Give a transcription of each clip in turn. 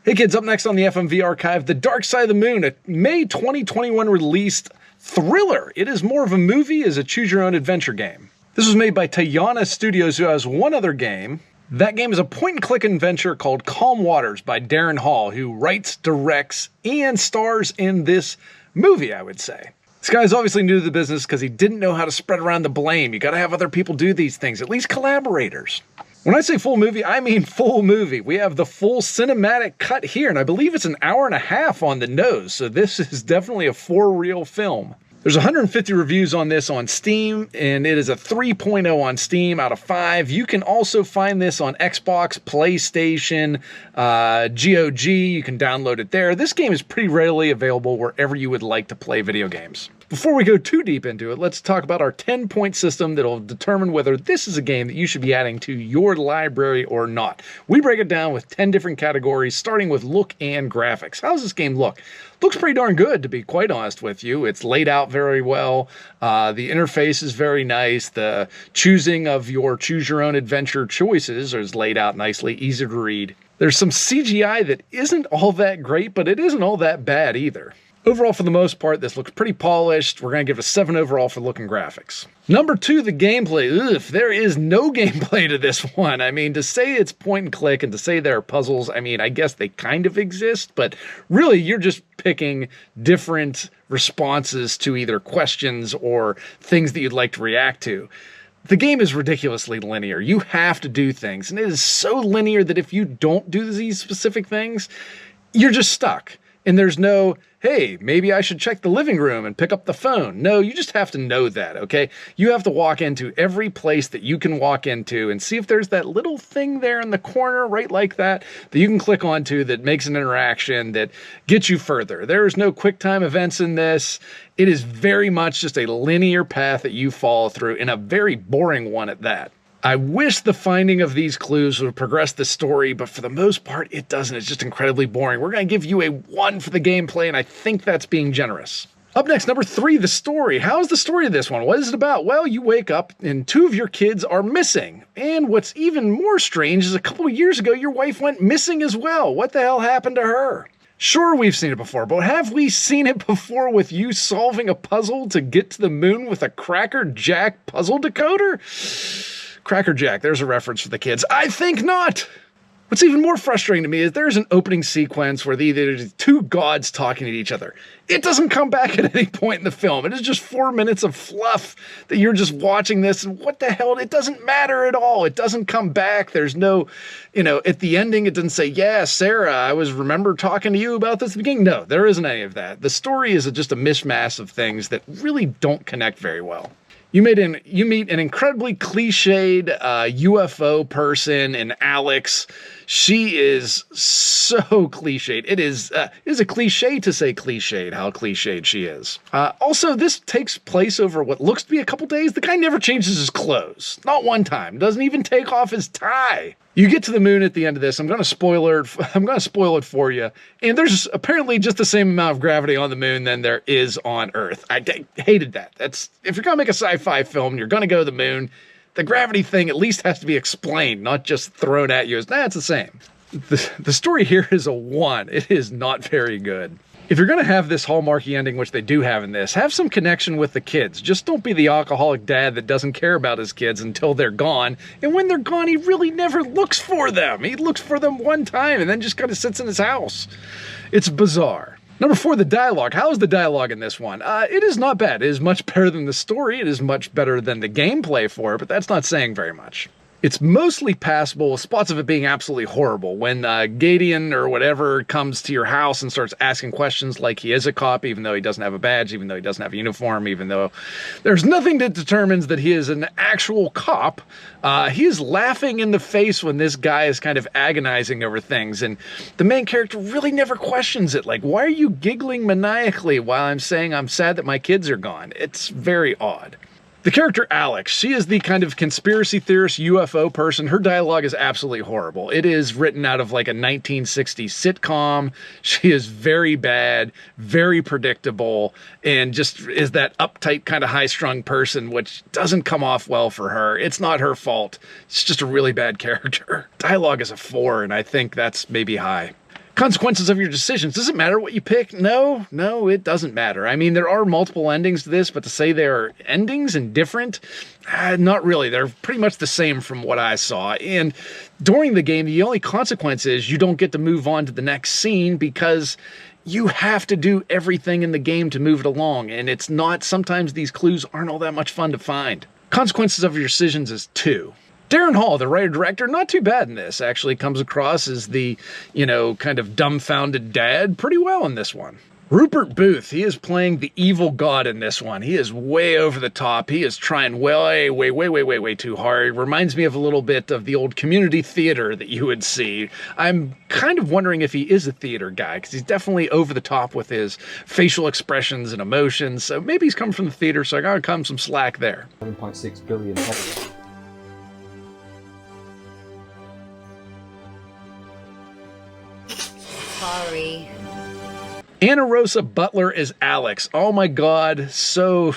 Hey kids, up next on the FMV archive, The Dark Side of the Moon, a May 2021 released thriller. It is more of a movie as a choose-your-own-adventure game. This was made by Tayana Studios, who has one other game. That game is a point-and-click adventure called Calm Waters by Darren Hall, who writes, directs, and stars in this movie, I would say. This guy's obviously new to the business because he didn't know how to spread around the blame. You gotta have other people do these things, at least collaborators. When I say full movie, I mean full movie. We have the full cinematic cut here, and I believe it's an hour and a half on the nose, so this is definitely a for-real film. There's 150 reviews on this on Steam, and it is a 3.0 on Steam out of 5. You can also find this on Xbox, PlayStation, GOG. You can download it there. This game is pretty readily available wherever you would like to play video games. Before we go too deep into it, let's talk about our 10-point system that'll determine whether this is a game that you should be adding to your library or not. We break it down with 10 different categories, starting with look and graphics. How does this game look? Looks pretty darn good, to be quite honest with you. It's laid out very well. The interface is very nice. The choosing of your choose-your-own-adventure choices is laid out nicely, easy to read. There's some CGI that isn't all that great, but it isn't all that bad either. Overall, for the most part, this looks pretty polished. We're going to give it a 7 overall for look and graphics. Number 2, the gameplay. Ugh, there is no gameplay to this one. I mean, to say it's point and click and to say there are puzzles, I mean, I guess they kind of exist, but really you're just picking different responses to either questions or things that you'd like to react to. The game is ridiculously linear. You have to do things, and it is so linear that if you don't do these specific things, you're just stuck. And there's no, hey, maybe I should check the living room and pick up the phone. No, you just have to know that, okay? You have to walk into every place that you can walk into and see if there's that little thing there in the corner, right like that you can click onto that makes an interaction that gets you further. There is no quick time events in this. It is very much just a linear path that you follow through, and a very boring one at that. I wish the finding of these clues would progress the story, but for the most part, it doesn't. It's just incredibly boring. We're going to give you a 1 for the gameplay, and I think that's being generous. Up next, number 3, the story. How's the story of this one? What is it about? Well, you wake up and 2 of your kids are missing. And what's even more strange is a couple of years ago, your wife went missing as well. What the hell happened to her? Sure, we've seen it before, but have we seen it before with you solving a puzzle to get to the moon with a Cracker Jack puzzle decoder? Cracker Jack, there's a reference for the kids. I think not! What's even more frustrating to me is there's an opening sequence where there's 2 gods talking to each other. It doesn't come back at any point in the film. It is just 4 minutes of fluff that you're just watching this, and what the hell? It doesn't matter at all. It doesn't come back. There's no, at the ending, it doesn't say, yeah, Sarah, I remember talking to you about this at the beginning. No, there isn't any of that. The story is just a mishmash of things that really don't connect very well. You meet an incredibly cliched UFO person in Alex. She is so cliched. It is a cliche to say cliched, how cliched she is. Also, this takes place over what looks to be a couple days. The guy never changes his clothes. Not one time. Doesn't even take off his tie. You get to the moon at the end of this. I'm going to spoil it for you. And there's apparently just the same amount of gravity on the moon than there is on Earth. I hated that. If you're going to make a sci-fi film and you're going to go to the moon, the gravity thing at least has to be explained, not just thrown at you as, it's the same. The story here is a 1. It is not very good. If you're going to have this hallmarky ending, which they do have in this, have some connection with the kids. Just don't be the alcoholic dad that doesn't care about his kids until they're gone. And when they're gone, he really never looks for them. He looks for them one time and then just kind of sits in his house. It's bizarre. Number 4, the dialogue. How is the dialogue in this one? It is not bad. It is much better than the story. It is much better than the gameplay for it, but that's not saying very much. It's mostly passable, with spots of it being absolutely horrible. When Gadian or whatever comes to your house and starts asking questions like he is a cop, even though he doesn't have a badge, even though he doesn't have a uniform, even though there's nothing that determines that he is an actual cop, he is laughing in the face when this guy is kind of agonizing over things. And the main character really never questions it. Like, why are you giggling maniacally while I'm saying I'm sad that my kids are gone? It's very odd. The character Alex, she is the kind of conspiracy theorist UFO person. Her dialogue is absolutely horrible. It is written out of like a 1960s sitcom. She is very bad, very predictable, and just is that uptight kind of high-strung person, which doesn't come off well for her. It's not her fault. It's just a really bad character. Dialogue is a 4, and I think that's maybe high. Consequences of your decisions. Does it matter what you pick? No, it doesn't matter. I mean, there are multiple endings to this, but to say they're endings and different, not really. They're pretty much the same from what I saw. And during the game, the only consequence is you don't get to move on to the next scene because you have to do everything in the game to move it along. And it's not, sometimes these clues aren't all that much fun to find. Consequences of your decisions is 2. Darren Hall, the writer-director, not too bad in this. Actually comes across as the, kind of dumbfounded dad pretty well in this one. Rupert Booth, he is playing the evil god in this one. He is way over the top. He is trying way too hard. Reminds me of a little bit of the old community theater that you would see. I'm kind of wondering if he is a theater guy, because he's definitely over the top with his facial expressions and emotions. So maybe he's coming from the theater, so I gotta cut him some slack there. 7.6 billion. Sorry. Anna Rosa Butler is Alex. Oh my God, so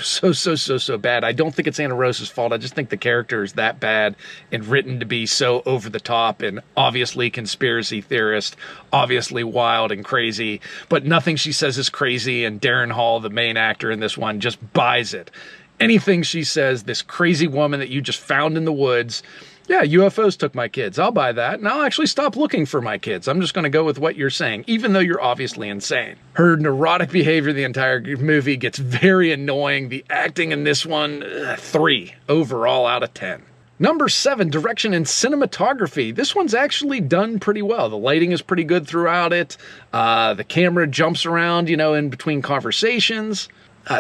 bad. I don't think it's Anna Rosa's fault. I just think the character is that bad and written to be so over the top and obviously conspiracy theorist, obviously wild and crazy, but nothing she says is crazy, and Darren Hall, the main actor in this one, just buys it. Anything she says, this crazy woman that you just found in the woods, yeah, UFOs took my kids. I'll buy that, and I'll actually stop looking for my kids. I'm just going to go with what you're saying, even though you're obviously insane. Her neurotic behavior the entire movie gets very annoying. The acting in this one, 3 overall out of 10. Number 7, direction and cinematography. This one's actually done pretty well. The lighting is pretty good throughout it. The camera jumps around, in between conversations.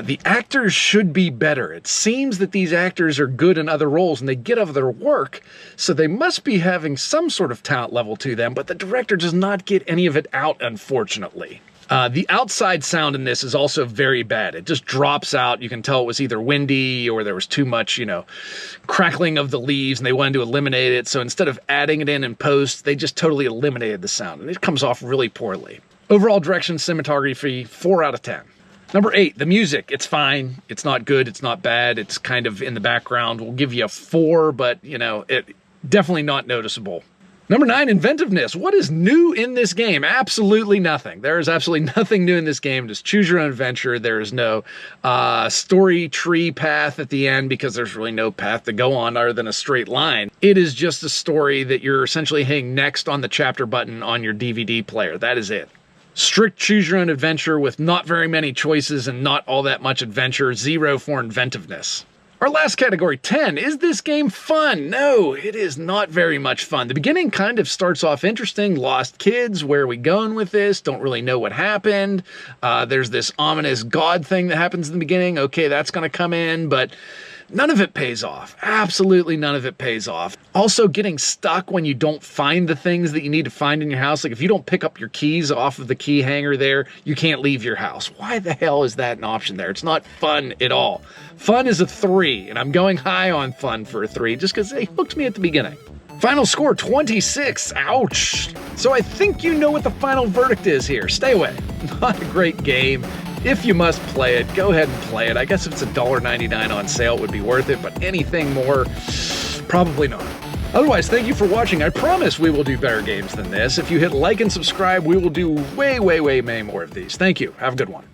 The actors should be better. It seems that these actors are good in other roles and they get out of their work, so they must be having some sort of talent level to them, but the director does not get any of it out, unfortunately. The outside sound in this is also very bad. It just drops out. You can tell it was either windy or there was too much, crackling of the leaves and they wanted to eliminate it. So instead of adding it in post, they just totally eliminated the sound and it comes off really poorly. Overall direction, cinematography, 4 out of 10. Number 8, the music. It's fine. It's not good. It's not bad. It's kind of in the background. We'll give you a 4, but, it definitely not noticeable. Number 9, inventiveness. What is new in this game? Absolutely nothing. There is absolutely nothing new in this game. Just choose your own adventure. There is no story tree path at the end because there's really no path to go on other than a straight line. It is just a story that you're essentially hitting next on the chapter button on your DVD player. That is it. Strict choose your own adventure with not very many choices and not all that much adventure. 0 for inventiveness. Our last category, 10. Is this game fun? No, it is not very much fun. The beginning kind of starts off interesting. Lost kids, where are we going with this? Don't really know what happened. There's this ominous god thing that happens in the beginning. Okay, that's going to come in, but none of it pays off. Absolutely none of it pays off. Also, getting stuck when you don't find the things that you need to find in your house. Like if you don't pick up your keys off of the key hanger there, you can't leave your house. Why the hell is that an option there? It's not fun at all. Fun is a 3, and I'm going high on fun for a 3 just because they hooked me at the beginning. Final score, 26. Ouch. So I think you know what the final verdict is here. Stay away. Not a great game. If you must play it, go ahead and play it. I guess if it's $1.99 on sale, it would be worth it, but anything more, probably not. Otherwise, thank you for watching. I promise we will do better games than this. If you hit like and subscribe, we will do way more of these. Thank you. Have a good one.